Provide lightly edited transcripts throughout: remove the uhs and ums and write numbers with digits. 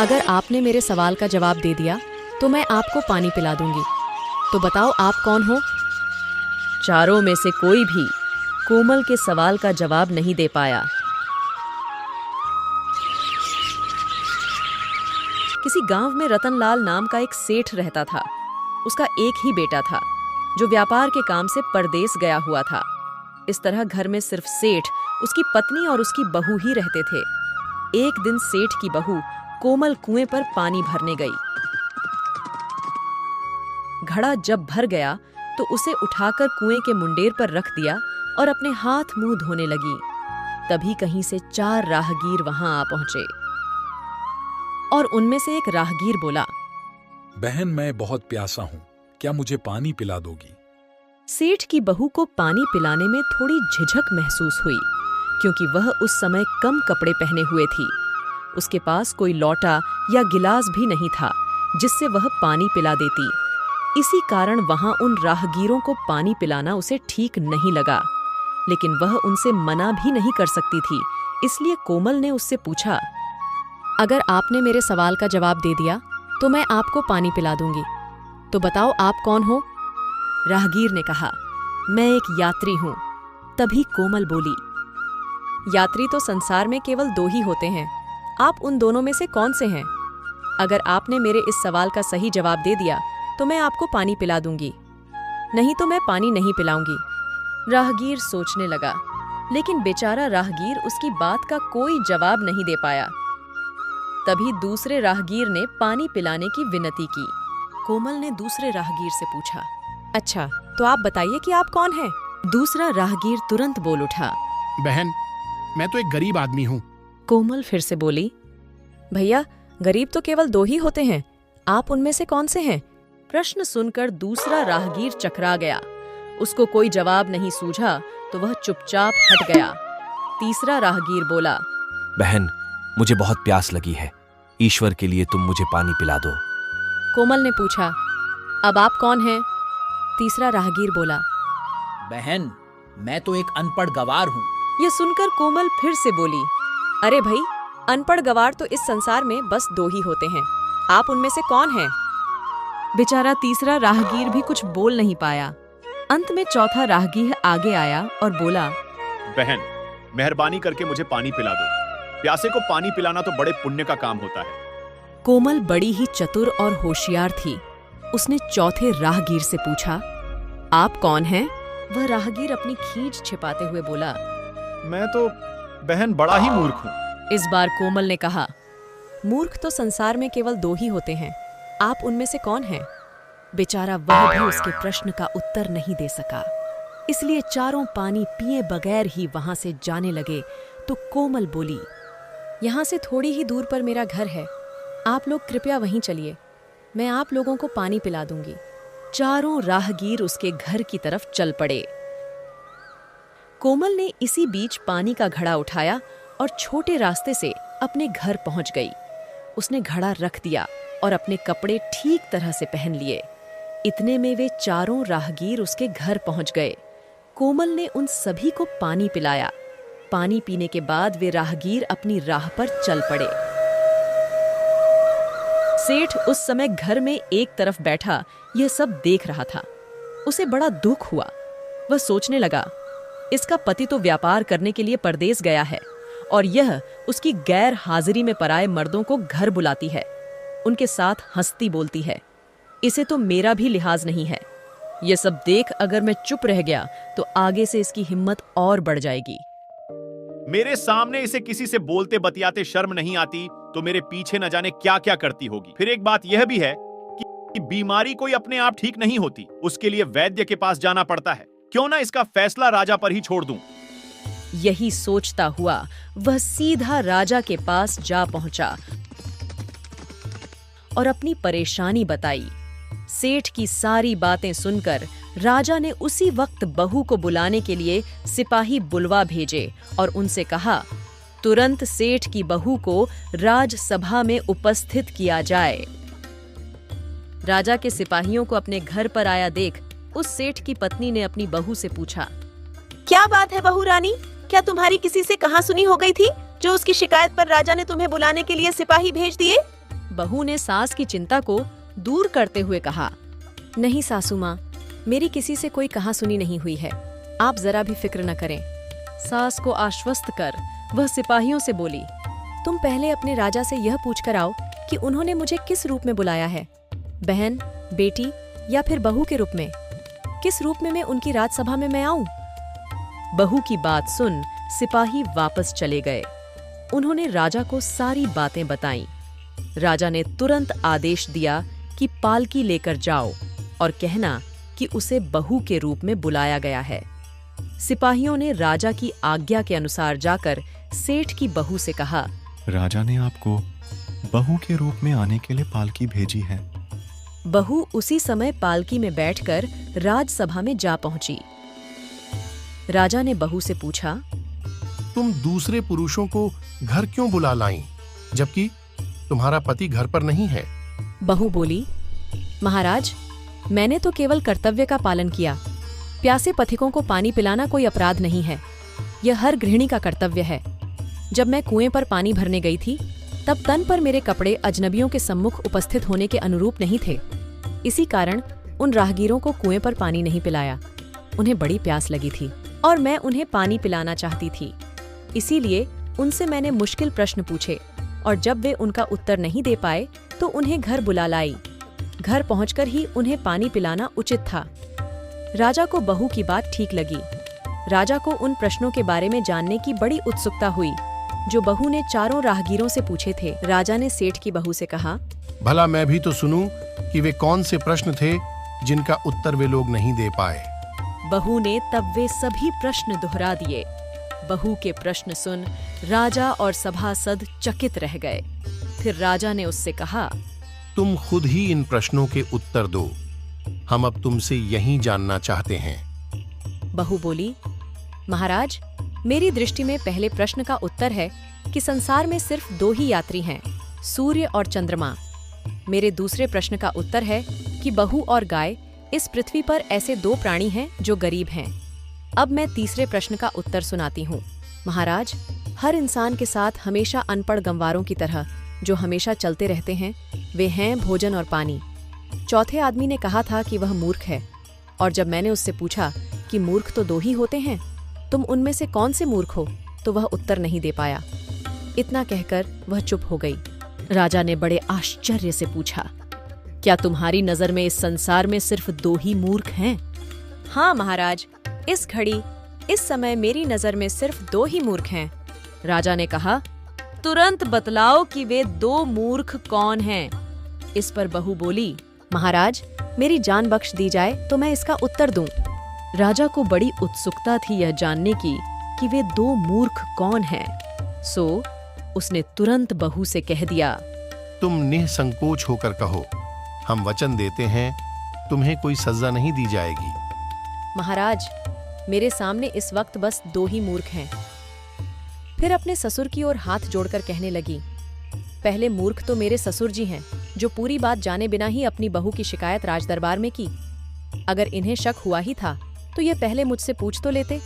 अगर आपने मेरे सवाल का जवाब दे दिया तो मैं आपको पानी पिला दूंगी। तो बताओ आप कौन हो? चारों में से कोई भी कोमल के सवाल का जवाब नहीं दे पाया। किसी गांव में रतनलाल नाम का एक सेठ रहता था। उसका एक ही बेटा था जो व्यापार के काम से परदेस गया हुआ था। इस तरह घर में सिर्फ सेठ, उसकी पत्नी और उसकी बहू ही रहते थे। एक दिन सेठ की बहू कोमल कुएं पर पानी भरने गई। घड़ा जब भर गया तो उसे उठाकर कुएं के मुंडेर पर रख दिया और अपने हाथ मुंह धोने लगी। तभी कहीं से 4 राहगीर वहां आ पहुंचे और उनमें से एक राहगीर बोला, बहन, मैं बहुत प्यासा हूँ, क्या मुझे पानी पिला दोगी? सेठ की बहू को पानी पिलाने में थोड़ी झिझक महसूस हुई, क्योंकि वह उस समय कम कपड़े पहने हुए थी। उसके पास कोई लौटा या गिलास भी नहीं था जिससे वह पानी पिला देती। इसी कारण वहां उन राहगीरों को पानी पिलाना उसे ठीक नहीं लगा, लेकिन वह उनसे मना भी नहीं कर सकती थी। इसलिए कोमल ने उससे पूछा, अगर आपने मेरे सवाल का जवाब दे दिया तो मैं आपको पानी पिला दूंगी। तो बताओ आप कौन हो? राहगीर ने कहा, मैं एक यात्री हूँ। तभी कोमल बोली, यात्री तो संसार में केवल 2 ही होते हैं। आप उन दोनों में से कौन से हैं? अगर आपने मेरे इस सवाल का सही जवाब दे दिया तो मैं आपको पानी पिला दूंगी, नहीं तो मैं पानी नहीं पिलाऊंगी। राहगीर सोचने लगा, लेकिन बेचारा राहगीर उसकी बात का कोई जवाब नहीं दे पाया। तभी दूसरे राहगीर ने पानी पिलाने की विनती की। कोमल ने दूसरे राहगीर से पूछा, अच्छा, तो आप बताइए कि आप कौन हैं? दूसरा राहगीर तुरंत बोल उठा, बहन, मैं तो एक गरीब आदमी हूँ। कोमल फिर से बोली, भैया, गरीब तो केवल 2 ही होते हैं। आप उनमें से कौन से हैं? प्रश्न सुनकर दूसरा राहगीर चकरा गया। उसको कोई जवाब नहीं सूझा तो वह चुपचाप हट गया। तीसरा राहगीर बोला, बहन, मुझे बहुत प्यास लगी है, ईश्वर के लिए तुम मुझे पानी पिला दो। कोमल ने पूछा, अब आप कौन हैं? तीसरा राहगीर बोला, बहन, मैं तो एक अनपढ़ गवार हूँ। यह सुनकर कोमल फिर से बोली, अरे भाई, अनपढ़ गवार तो इस संसार में बस 2 ही होते हैं। आप उनमें से कौन हैं? बेचारा तीसरा राहगीर भी कुछ बोल नहीं पाया। अंत में चौथा राहगीर आगे आया और बोला, बहन, मेहरबानी करके मुझे पानी पिला दो। प्यासे को पानी पिलाना तो बड़े पुण्य का काम होता है। कोमल बड़ी ही चतुर और होशियार थी। उसने चौथे राहगीर से पूछा, आप कौन हैं? वह राहगीर अपनी खींच छिपाते हुए बोला, मैं तो बहन बड़ा ही मूर्ख हूँ। इस बार कोमल ने कहा, मूर्ख तो संसार में केवल 2 ही होते हैं। आप उनमें से कौन हैं? बेचारा वह भी उसके प्रश्न का उत्तर नहीं दे सका। इसलिए चारों पानी पिए बगैर ही वहां से जाने लगे। तो कोमल बोली, यहाँ से थोड़ी ही दूर पर मेरा घर है, आप लोग कृपया वहीं चलिए, मैं आप लोगों को पानी पिला दूंगी। चारों राहगीर उसके घर की तरफ चल पड़े। कोमल ने इसी बीच पानी का घड़ा उठाया और छोटे रास्ते से अपने घर पहुंच गई। उसने घड़ा रख दिया और अपने कपड़े ठीक तरह से पहन लिए। इतने में वे चारों राहगीर उसके घर पहुंच गए। कोमल ने उन सभी को पानी पिलाया। पानी पीने के बाद वे राहगीर अपनी राह पर चल पड़े। सेठ उस समय घर में एक तरफ बैठा यह सब देख रहा था। उसे बड़ा दुख हुआ। वह सोचने लगा, इसका पति तो व्यापार करने के लिए परदेस गया है और यह उसकी गैर हाजिरी में पराए मर्दों को घर बुलाती है, उनके साथ हंसती बोलती है। इसे तो मेरा भी लिहाज नहीं है। यह सब देख अगर मैं चुप रह गया तो आगे से इसकी हिम्मत और बढ़ जाएगी। मेरे सामने इसे किसी से बोलते बतियाते शर्म नहीं आती तो मेरे पीछे न जाने क्या क्या करती होगी। फिर एक बात यह भी है कि बीमारी कोई अपने आप ठीक नहीं होती, उसके लिए वैद्य के पास जाना पड़ता है। क्यों ना इसका फैसला राजा पर ही छोड़ दूं। यही सोचता हुआ वह सीधा राजा के पास जा पहुंचा और अपनी परेशानी बताई। सेठ की सारी बातें सुनकर राजा ने उसी वक्त बहू को बुलाने के लिए सिपाही बुलवा भेजे और उनसे कहा, तुरंत सेठ की बहू को राजसभा में उपस्थित किया जाए। राजा के सिपाहियों को अपने घर पर आया देख उस सेठ की पत्नी ने अपनी बहू से पूछा, क्या बात है बहू रानी, क्या तुम्हारी किसी से कहासुनी हो गई थी जो उसकी शिकायत पर राजा ने तुम्हें बुलाने के लिए सिपाही भेज दिए? बहू ने सास की चिंता को दूर करते हुए कहा, नहीं सासू माँ, मेरी किसी से कोई कहासुनी नहीं हुई है, आप जरा भी फिक्र न करें। सास को आश्वस्त कर वह सिपाहियों से बोली, तुम पहले अपने राजा से यह पूछकर आओ कि उन्होंने मुझे किस रूप में बुलाया है, बहन, बेटी या फिर बहू के रूप में। किस रूप में मैं उनकी राजसभा में मैं आऊं? बहू की बात सुन सिपाही वापस चले गए। उन्होंने राजा को सारी बातें बताईं। राजा ने तुरंत आदेश दिया कि पालकी लेकर जाओ और कहना कि उसे बहू के रूप में बुलाया गया है। सिपाहियों ने राजा की आज्ञा के अनुसार जाकर सेठ की बहू से कहा, राजा ने आपको बहू के रूप में आने के लिए पालकी भेजी है। बहू उसी समय पालकी में बैठकर राजसभा में जा पहुंची। राजा ने बहू से पूछा, तुम दूसरे पुरुषों को घर क्यों बुला लाईं, जबकि तुम्हारा पति घर पर नहीं है? बहू बोली, महाराज, मैंने तो केवल कर्तव्य का पालन किया। प्यासे पथिकों को पानी पिलाना कोई अपराध नहीं है, यह हर गृहिणी का कर्तव्य है। जब मैं कुएं पर पानी भरने गई थी, तब तन पर मेरे कपड़े अजनबियों के सम्मुख उपस्थित होने के अनुरूप नहीं थे। इसी कारण उन राहगीरों को कुएं पर पानी नहीं पिलाया। उन्हें बड़ी प्यास लगी थी और मैं उन्हें पानी पिलाना चाहती थी। इसीलिए उनसे मैंने मुश्किल प्रश्न पूछे और जब वे उनका उत्तर नहीं दे पाए तो उन्हें घर बुला लाई। घर पहुंचकर ही उन्हें पानी पिलाना उचित था। राजा को बहू की बात ठीक लगी। राजा को उन प्रश्नों के बारे में जानने की बड़ी उत्सुकता हुई जो बहू ने चारों राहगीरों से पूछे थे। राजा ने सेठ की बहू से कहा, भला मैं भी तो सुनूं कि वे कौन से प्रश्न थे जिनका उत्तर वे लोग नहीं दे पाए। बहू ने तब वे सभी प्रश्न दोहरा दिए। बहू के प्रश्न सुन राजा और सभासद चकित रह गए। फिर राजा ने उससे कहा, तुम खुद ही इन प्रश्नों के उत्तर दो, हम अब तुमसे यही जानना चाहते हैं। बहू बोली, महाराज, मेरी दृष्टि में पहले प्रश्न का उत्तर है कि संसार में सिर्फ दो ही यात्री हैं, सूर्य और चंद्रमा। मेरे दूसरे प्रश्न का उत्तर है कि बहू और गाय इस पृथ्वी पर ऐसे दो प्राणी हैं जो गरीब हैं। अब मैं तीसरे प्रश्न का उत्तर सुनाती हूँ। महाराज, हर इंसान के साथ हमेशा अनपढ़ गंवारों की तरह जो हमेशा चलते रहते हैं, वे हैं भोजन और पानी। चौथे आदमी ने कहा था कि वह मूर्ख है, और जब मैंने उससे पूछा कि मूर्ख तो दो ही होते हैं, तुम उनमें से कौन से मूर्ख हो, तो वह उत्तर नहीं दे पाया। इतना कहकर वह चुप हो गई। राजा ने बड़े आश्चर्य से पूछा, क्या तुम्हारी नजर में इस संसार में सिर्फ दो ही मूर्ख हैं? हाँ महाराज, इस घड़ी, इस समय मेरी नजर में सिर्फ दो ही मूर्ख हैं। राजा ने कहा, तुरंत बतलाओ कि वे दो मूर्ख कौन हैं। इस पर बहू बोली, महाराज, मेरी जान बख्श दी जाए तो मैं इसका उत्तर दूं। राजा को बड़ी उत्सुकता थी यह जानने की कि वे दो मूर्ख कौन हैं। सो उसने तुरंत बहू से कह दिया, तुम निसंकोच होकर कहो, हम वचन देते हैं तुम्हें कोई सजा नहीं दी जाएगी। महाराज, मेरे सामने इस वक्त बस दो ही मूर्ख हैं। फिर अपने ससुर की ओर हाथ जोड़कर कहने लगी, पहले मूर्ख तो मेरे ससुर जी हैं, जो पूरी बात जाने बिना ही अपनी बहू की शिकायत राजदरबार में की। अगर इन्हें शक हुआ ही था तो ये पहले मुझसे पूछ तो लेते,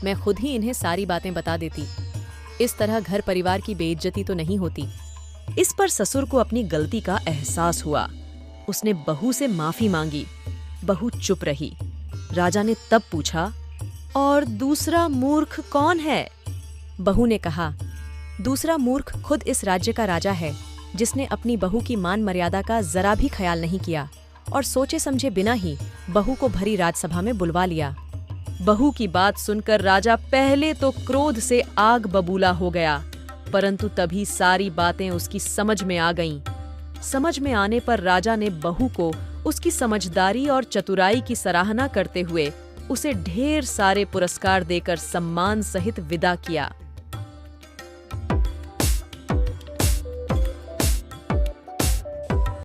मैं खुद ही इन्हें सारी बातें बता देती। इस तरह घर परिवार की बेइज्जती तो नहीं होती। इस पर ससुर को अपनी गलती का एहसास हुआ। उसने बहू से माफी मांगी। बहू चुप रही। राजा ने तब पूछा, और दूसरा मूर्ख कौन है? बहू ने कहा, दूसरा मूर्ख खुद इस राज्य का राजा है, जिसने अपनी बहू की मान मर्यादा का जरा भी ख्याल नहीं किया और सोचे समझे बिना ही बहू को भरी राजसभा में बुलवा लिया। बहू की बात सुनकर राजा पहले तो क्रोध से आग बबूला हो गया, परंतु तभी सारी बातें उसकी समझ में आ गईं। समझ में आने पर राजा ने बहू को उसकी समझदारी और चतुराई की सराहना करते हुए उसे ढेर सारे पुरस्कार देकर सम्मान सहित विदा किया।